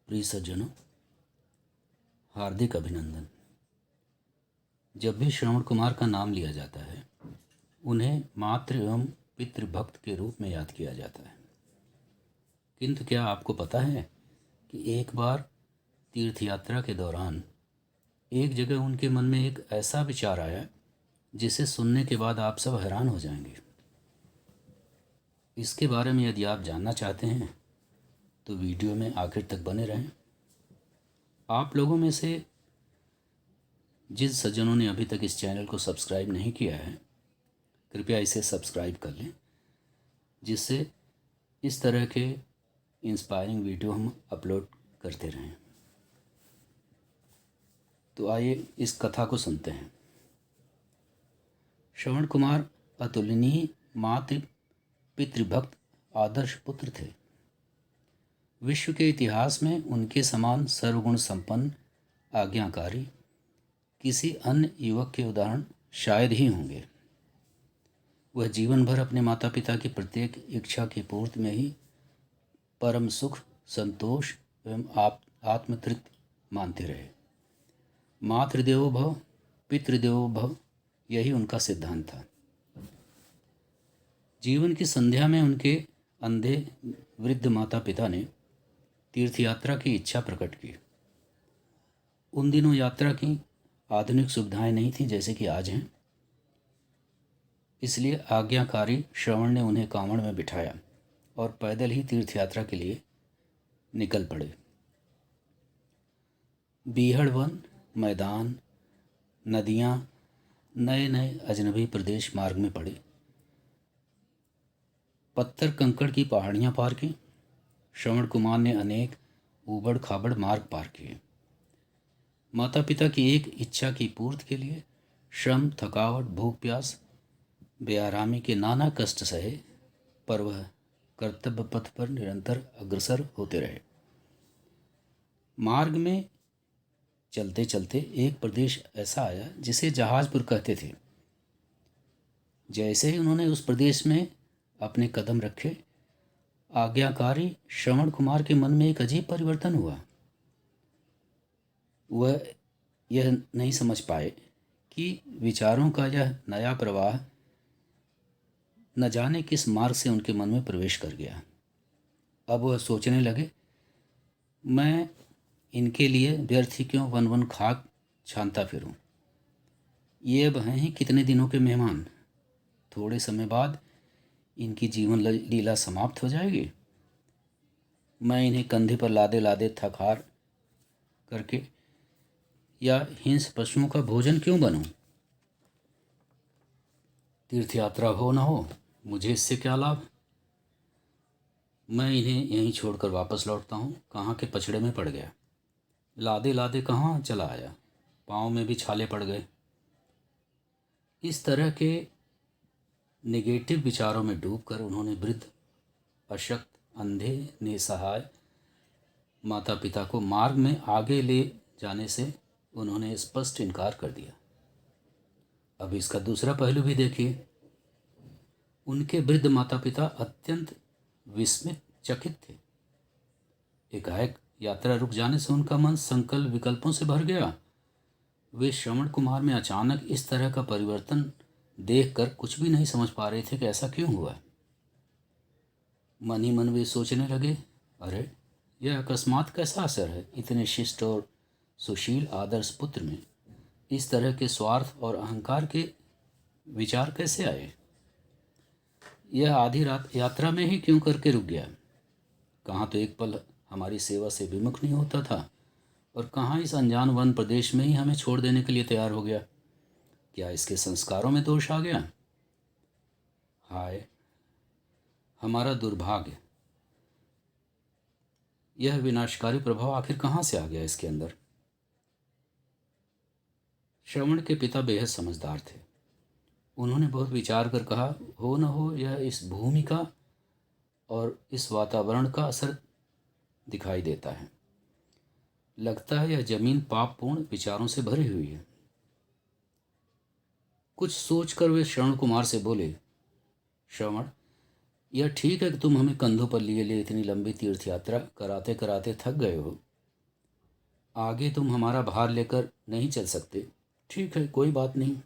प्रिय सज्जनों, हार्दिक अभिनंदन। जब भी श्रवण कुमार का नाम लिया जाता है, उन्हें मातृ एवं पितृभक्त के रूप में याद किया जाता है। किंतु क्या आपको पता है कि एक बार तीर्थ यात्रा के दौरान एक जगह उनके मन में एक ऐसा विचार आया जिसे सुनने के बाद आप सब हैरान हो जाएंगे। इसके बारे में यदि आप जानना चाहते हैं तो वीडियो में आखिर तक बने रहें। आप लोगों में से जिन सज्जनों ने अभी तक इस चैनल को सब्सक्राइब नहीं किया है, कृपया इसे सब्सक्राइब कर लें, जिससे इस तरह के इंस्पायरिंग वीडियो हम अपलोड करते रहें। तो आइए इस कथा को सुनते हैं। श्रवण कुमार अतुलनीय मातृ पितृभक्त आदर्श पुत्र थे। विश्व के इतिहास में उनके समान सर्वगुण संपन्न आज्ञाकारी किसी अन्य युवक के उदाहरण शायद ही होंगे। वह जीवन भर अपने माता पिता की प्रत्येक इच्छा की पूर्ति में ही परम सुख, संतोष एवं आत्मतृप्ति मानते रहे। मातृदेवो भव, पितृदेवो भव, यही उनका सिद्धांत था। जीवन की संध्या में उनके अंधे वृद्ध माता पिता ने तीर्थ यात्रा की इच्छा प्रकट की। उन दिनों यात्रा की आधुनिक सुविधाएं नहीं थीं जैसे कि आज हैं, इसलिए आज्ञाकारी श्रवण ने उन्हें कांवड़ में बिठाया और पैदल ही तीर्थ यात्रा के लिए निकल पड़े। बीहड़ वन, मैदान, नदियाँ, नए नए अजनबी प्रदेश मार्ग में पड़े। पत्थर कंकड़ की पहाड़ियाँ पार की। श्रवण कुमार ने अनेक ऊबड़ खाबड़ मार्ग पार किए। माता पिता की एक इच्छा की पूर्ति के लिए श्रम, थकावट, भूख प्यास, बेआरामी के नाना कष्ट सहे, पर वह कर्तव्य पथ पर निरंतर अग्रसर होते रहे। मार्ग में चलते चलते एक प्रदेश ऐसा आया जिसे जहाजपुर कहते थे। जैसे ही उन्होंने उस प्रदेश में अपने कदम रखे, आज्ञाकारी श्रवण कुमार के मन में एक अजीब परिवर्तन हुआ। वह यह नहीं समझ पाए कि विचारों का यह नया प्रवाह न जाने किस मार्ग से उनके मन में प्रवेश कर गया। अब वह सोचने लगे, मैं इनके लिए व्यर्थ ही क्यों वन वन खाक छानता फिरूं। ये अब हैं ही कितने दिनों के मेहमान। थोड़े समय बाद इनकी जीवन लीला समाप्त हो जाएगी। मैं इन्हें कंधे पर लादे लादे थक हार करके या हिंस पशुओं का भोजन क्यों बनूं। तीर्थ यात्रा हो न हो, मुझे इससे क्या लाभ। मैं इन्हें यहीं छोड़कर वापस लौटता हूँ। कहाँ के पछड़े में पड़ गया। लादे लादे कहाँ चला आया, पाँव में भी छाले पड़ गए। इस तरह के नेगेटिव विचारों में डूबकर उन्होंने वृद्ध, अशक्त, अंधे, निसहाय माता पिता को मार्ग में आगे ले जाने से उन्होंने स्पष्ट इनकार कर दिया। अब इसका दूसरा पहलू भी देखिए। उनके वृद्ध माता पिता अत्यंत विस्मित, चकित थे। एकाएक यात्रा रुक जाने से उनका मन संकल्प विकल्पों से भर गया। वे श्रवण कुमार में अचानक इस तरह का परिवर्तन देखकर कुछ भी नहीं समझ पा रहे थे कि ऐसा क्यों हुआ। मन ही मन वे सोचने लगे, अरे यह अकस्मात कैसा असर है। इतने शिष्ट और सुशील आदर्श पुत्र में इस तरह के स्वार्थ और अहंकार के विचार कैसे आए। यह आधी रात यात्रा में ही क्यों करके रुक गया। कहाँ तो एक पल हमारी सेवा से विमुख नहीं होता था और कहाँ इस अनजान वन प्रदेश में ही हमें छोड़ देने के लिए तैयार हो गया। क्या इसके संस्कारों में दोष आ गया। हाय हमारा दुर्भाग्य। यह विनाशकारी प्रभाव आखिर कहाँ से आ गया इसके अंदर। श्रवण के पिता बेहद समझदार थे। उन्होंने बहुत विचार कर कहा, हो न हो यह इस भूमि का और इस वातावरण का असर दिखाई देता है। लगता है यह जमीन पापपूर्ण विचारों से भरी हुई है। कुछ सोचकर वे श्रवण कुमार से बोले, श्रवण, यह ठीक है कि तुम हमें कंधों पर लिए इतनी लंबी तीर्थ यात्रा कराते कराते थक गए हो, आगे तुम हमारा भार लेकर नहीं चल सकते, ठीक है, कोई बात नहीं,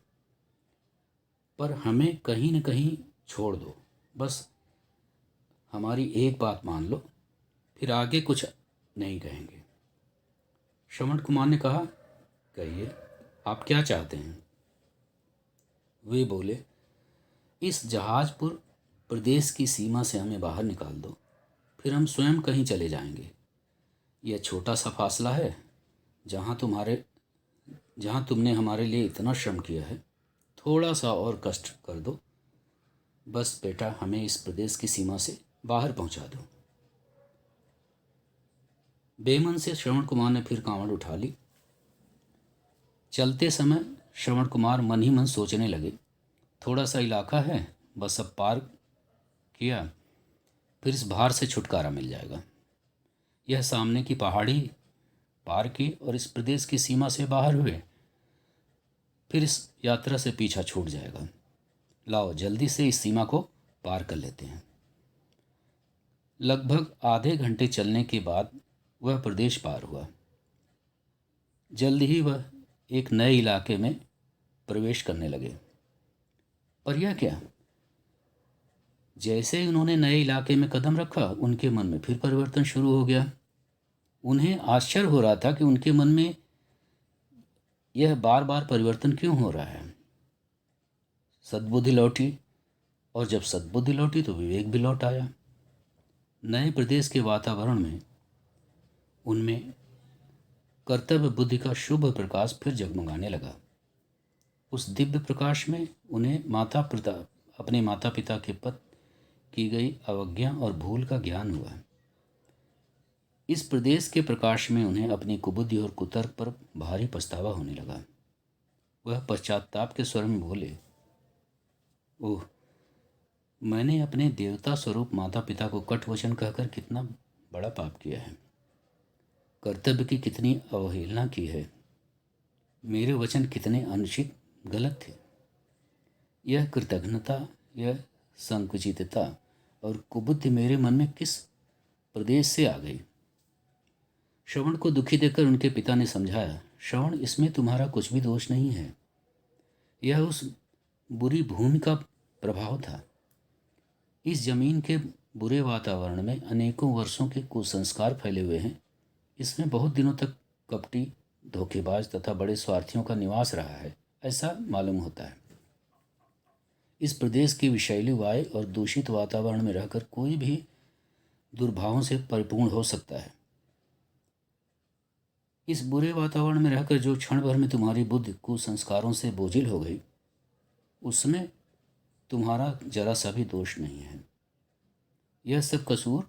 पर हमें कहीं न कहीं छोड़ दो। बस हमारी एक बात मान लो, फिर आगे कुछ नहीं कहेंगे। श्रवण कुमार ने कहा, कहिए, आप क्या चाहते हैं? वे बोले, इस जहाजपुर प्रदेश की सीमा से हमें बाहर निकाल दो, फिर हम स्वयं कहीं चले जाएंगे। यह छोटा सा फासला है, जहाँ तुमने हमारे लिए इतना श्रम किया है, थोड़ा सा और कष्ट कर दो। बस बेटा, हमें इस प्रदेश की सीमा से बाहर पहुंचा दो। बेमन से श्रवण कुमार ने फिर कांवड़ उठा ली। चलते समय श्रवण कुमार मन ही मन सोचने लगे, थोड़ा सा इलाका है, बस अब पार किया, फिर इस भार से छुटकारा मिल जाएगा। यह सामने की पहाड़ी पार की और इस प्रदेश की सीमा से बाहर हुए, फिर इस यात्रा से पीछा छूट जाएगा। लाओ जल्दी से इस सीमा को पार कर लेते हैं। लगभग आधे घंटे चलने के बाद वह प्रदेश पार हुआ। जल्द ही वह एक नए इलाके में प्रवेश करने लगे। पर यह क्या, जैसे ही उन्होंने नए इलाके में कदम रखा, उनके मन में फिर परिवर्तन शुरू हो गया। उन्हें आश्चर्य हो रहा था कि उनके मन में यह बार बार परिवर्तन क्यों हो रहा है। सद्बुद्धि लौटी, और जब सद्बुद्धि लौटी तो विवेक भी लौट आया। नए प्रदेश के वातावरण में उनमें कर्तव्य बुद्धि का शुभ प्रकाश फिर जगमगाने लगा। उस दिव्य प्रकाश में उन्हें अपने माता पिता के प्रति की गई अवज्ञा और भूल का ज्ञान हुआ। इस प्रदेश के प्रकाश में उन्हें अपनी कुबुद्धि और कुतर्क पर भारी पछतावा होने लगा। वह पश्चाताप के स्वर में बोले, ओह, मैंने अपने देवता स्वरूप माता पिता को कट वचन कहकर कितना बड़ा पाप किया है। कर्तव्य की कितनी अवहेलना की है। मेरे वचन कितने अनुचित गलत थे। यह कृतघ्नता, यह संकुचितता और कुबुद्धि मेरे मन में किस प्रदेश से आ गई। श्रवण को दुखी देखकर उनके पिता ने समझाया, श्रवण, इसमें तुम्हारा कुछ भी दोष नहीं है। यह उस बुरी भूमि का प्रभाव था। इस जमीन के बुरे वातावरण में अनेकों वर्षों के कुसंस्कार फैले हुए हैं। इसमें बहुत दिनों तक कपटी, धोखेबाज तथा बड़े स्वार्थियों का निवास रहा है, ऐसा मालूम होता है। इस प्रदेश की विषैली वायु और दूषित वातावरण में रहकर कोई भी दुर्भावों से परिपूर्ण हो सकता है। इस बुरे वातावरण में रहकर जो क्षण भर में तुम्हारी बुद्धि कुसंस्कारों से बोझिल हो गई, उसमें तुम्हारा जरा सा भी दोष नहीं है। यह सब कसूर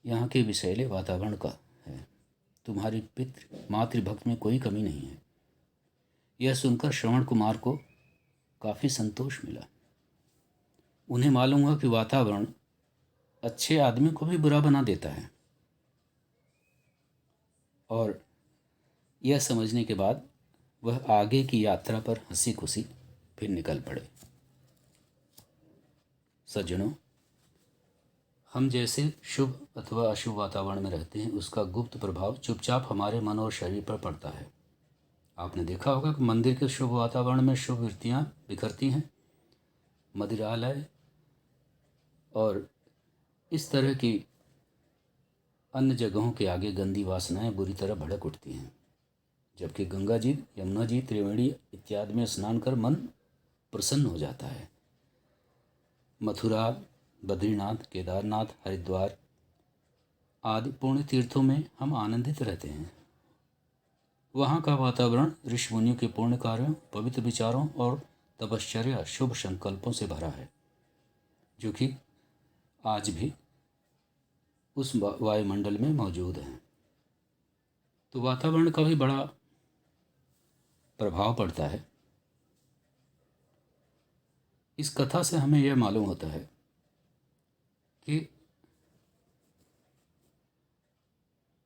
यहाँ के विषैले वातावरण का है। तुम्हारी पितृ मातृभक्त में कोई कमी नहीं है। यह सुनकर श्रवण कुमार को काफ़ी संतोष मिला। उन्हें मालूम हुआ कि वातावरण अच्छे आदमी को भी बुरा बना देता है। और यह समझने के बाद वह आगे की यात्रा पर हंसी खुशी फिर निकल पड़े। सज्जनों, हम जैसे शुभ अथवा अशुभ वातावरण में रहते हैं, उसका गुप्त प्रभाव चुपचाप हमारे मन और शरीर पर पड़ता है। आपने देखा होगा कि मंदिर के शुभ वातावरण में शुभ वृत्तियाँ बिखरती हैं। मदिरालय और इस तरह की अन्य जगहों के आगे गंदी वासनाएं बुरी तरह भड़क उठती हैं। जबकि गंगा जी, यमुना जी, त्रिवेणी इत्यादि में स्नान कर मन प्रसन्न हो जाता है। मथुरा, बद्रीनाथ, केदारनाथ, हरिद्वार आदि पुण्य तीर्थों में हम आनंदित रहते हैं। वहाँ का वातावरण ऋषि मुनियों के पुण्य कार्यों, पवित्र विचारों और तपश्चर्या, शुभ संकल्पों से भरा है, जो कि आज भी उस वायुमंडल में मौजूद हैं। तो वातावरण का भी बड़ा प्रभाव पड़ता है। इस कथा से हमें यह मालूम होता है कि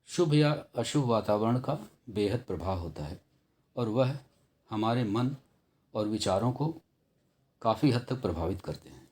शुभ या अशुभ वातावरण का बेहद प्रभाव होता है और वह हमारे मन और विचारों को काफ़ी हद तक प्रभावित करते हैं।